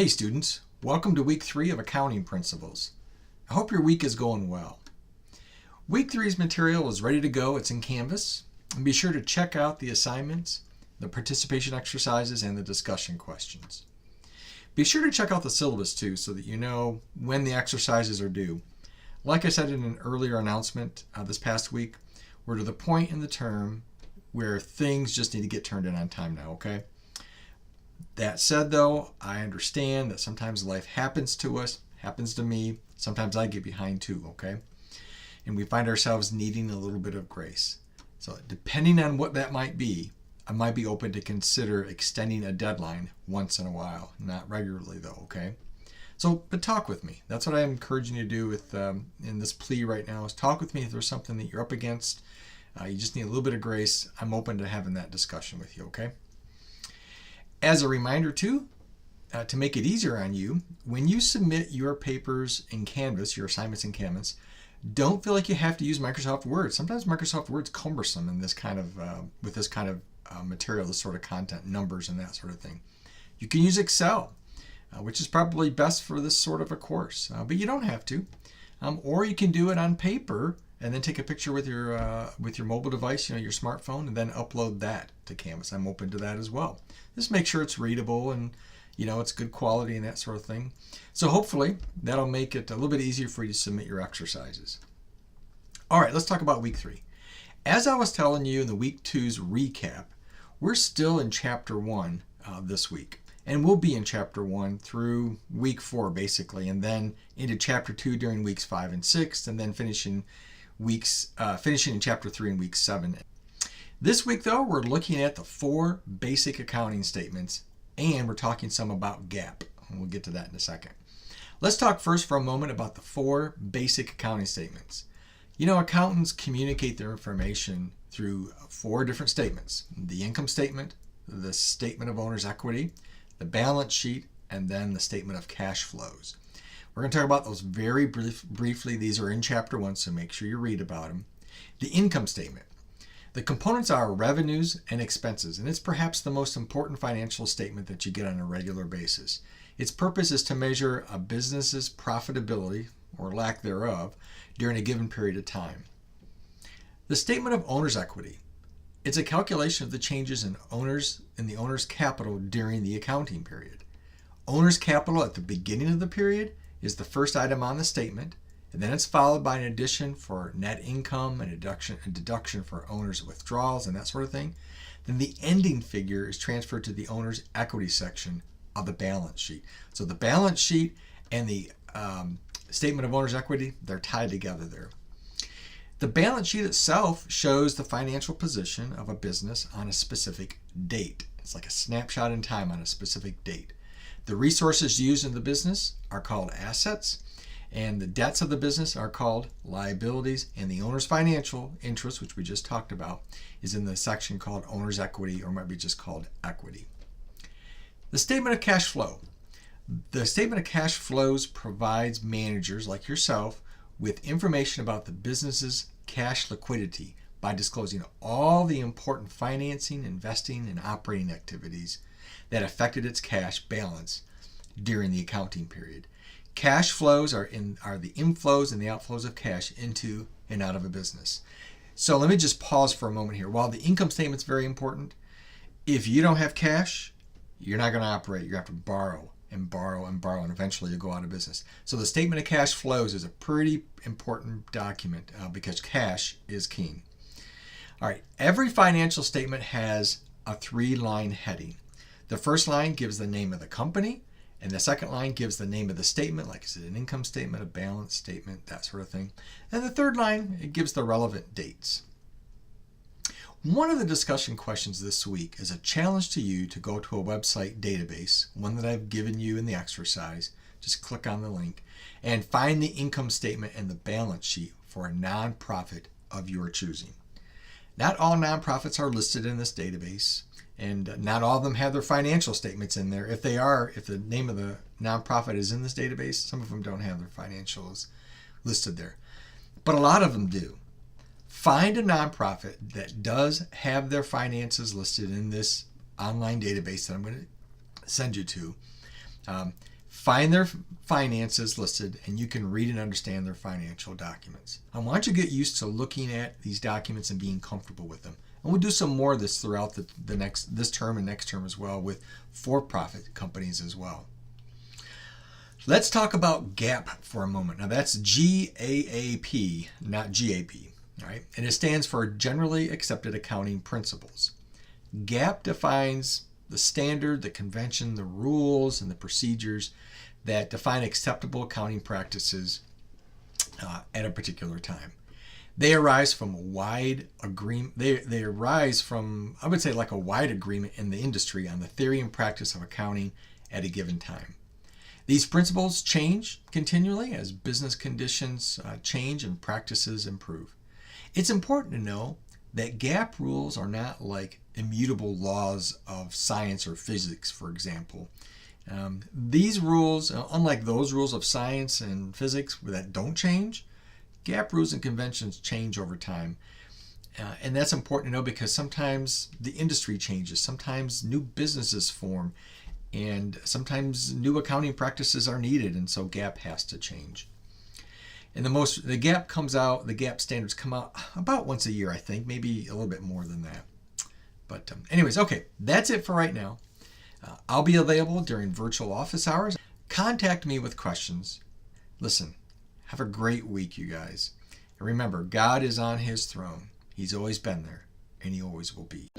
Hey students, welcome to week 3 of Accounting Principles. I hope your week is going well. Week 3's material is ready to go. It's in Canvas. And be sure to check out the assignments, the participation exercises, and the discussion questions. Be sure to check out the syllabus too so that you know when the exercises are due. Like I said in an earlier announcement this past week, we're to the point in the term where things just need to get turned in on time now, okay? That said, though, I understand that sometimes life happens to us, happens to me. Sometimes I get behind too, okay? And we find ourselves needing a little bit of grace. So depending on what that might be, I might be open to consider extending a deadline once in a while, not regularly though, okay? So, but talk with me. That's what I'm encouraging you to do with in this plea right now, is talk with me if there's something that you're up against. You just need a little bit of grace. I'm open to having that discussion with you, okay? As a reminder too, to make it easier on you, when you submit your papers in Canvas, your assignments in Canvas, don't feel like you have to use Microsoft Word. Sometimes Microsoft Word's cumbersome in this kind of with this kind of material, this sort of content, numbers and that sort of thing. You can use Excel, which is probably best for this sort of a course, but you don't have to. Or you can do it on paper and then take a picture with your mobile device, your smartphone, and then upload that to Canvas. I'm open to that as well. Just make sure it's readable and it's good quality and that sort of thing. So hopefully that'll make it a little bit easier for you to submit your exercises. All right, let's talk about week 3. As I was telling you in the week 2's recap, we're still in chapter 1 this week. And we'll be in chapter 1 through week 4 basically, and then into chapter 2 during weeks 5 and 6, and then finishing in chapter 3 in week 7. This week though, we're looking at the 4 basic accounting statements, and we're talking some about GAAP. And we'll get to that in a second. Let's talk first for a moment about the 4 basic accounting statements. Accountants communicate their information through 4 different statements: the income statement, the statement of owner's equity, the balance sheet, and then the statement of cash flows. We're going to talk about those very briefly. These are in chapter 1, so make sure you read about them. The income statement. The components are revenues and expenses, and it's perhaps the most important financial statement that you get on a regular basis. Its purpose is to measure a business's profitability, or lack thereof, during a given period of time. The statement of owner's equity. It's a calculation of the changes in the owner's capital during the accounting period. Owner's capital at the beginning of the period is the first item on the statement, and then it's followed by an addition for net income and a deduction for owner's withdrawals and that sort of thing. Then the ending figure is transferred to the owner's equity section of the balance sheet. So the balance sheet and the statement of owner's equity, they're tied together there. The balance sheet itself shows the financial position of a business on a specific date. It's like a snapshot in time on a specific date. The resources used in the business are called assets, and the debts of the business are called liabilities, and the owner's financial interest, which we just talked about, is in the section called owner's equity, or might be just called equity. The statement of cash flow. The statement of cash flows provides managers like yourself with information about the business's cash liquidity by disclosing all the important financing, investing, and operating activities that affected its cash balance during the accounting period. Cash flows are the inflows and the outflows of cash into and out of a business. So let me just pause for a moment here. While the income statement's very important, if you don't have cash, you're not going to operate. You have to borrow and borrow and borrow, and eventually you'll go out of business. So the statement of cash flows is a pretty important document because cash is king. All right, every financial statement has a 3-line heading. The first line gives the name of the company, and the second line gives the name of the statement, like is it an income statement, a balance statement, that sort of thing. And the third line, it gives the relevant dates. One of the discussion questions this week is a challenge to you to go to a website database, one that I've given you in the exercise. Just click on the link and find the income statement and the balance sheet for a nonprofit of your choosing. Not all nonprofits are listed in this database, and not all of them have their financial statements in there. If the name of the nonprofit is in this database, some of them don't have their financials listed there. But a lot of them do. Find a nonprofit that does have their finances listed in this online database that I'm going to send you to. find their finances listed, and you can read and understand their financial documents. I want you to get used to looking at these documents and being comfortable with them. And we'll do some more of this throughout this term and next term as well, with for-profit companies as well. Let's talk about GAAP for a moment. Now that's GAAP, not GAP. All right? And it stands for Generally Accepted Accounting Principles. GAAP defines the standard, the convention, the rules, and the procedures that define acceptable accounting practices at a particular time. They arise from a wide agreement. They arise from, I would say, like a wide agreement in the industry on the theory and practice of accounting at a given time. These principles change continually as business conditions change and practices improve. It's important to know that GAAP rules are not like immutable laws of science or physics, for example. These rules, unlike those rules of science and physics that don't change, GAAP rules and conventions change over time. And that's important to know because sometimes the industry changes, sometimes new businesses form, and sometimes new accounting practices are needed, and so GAAP has to change. And the GAAP standards come out about once a year, I think, maybe a little bit more than that. But anyways, okay, that's it for right now. I'll be available during virtual office hours. Contact me with questions. Listen, have a great week, you guys. And remember, God is on his throne. He's always been there, and he always will be.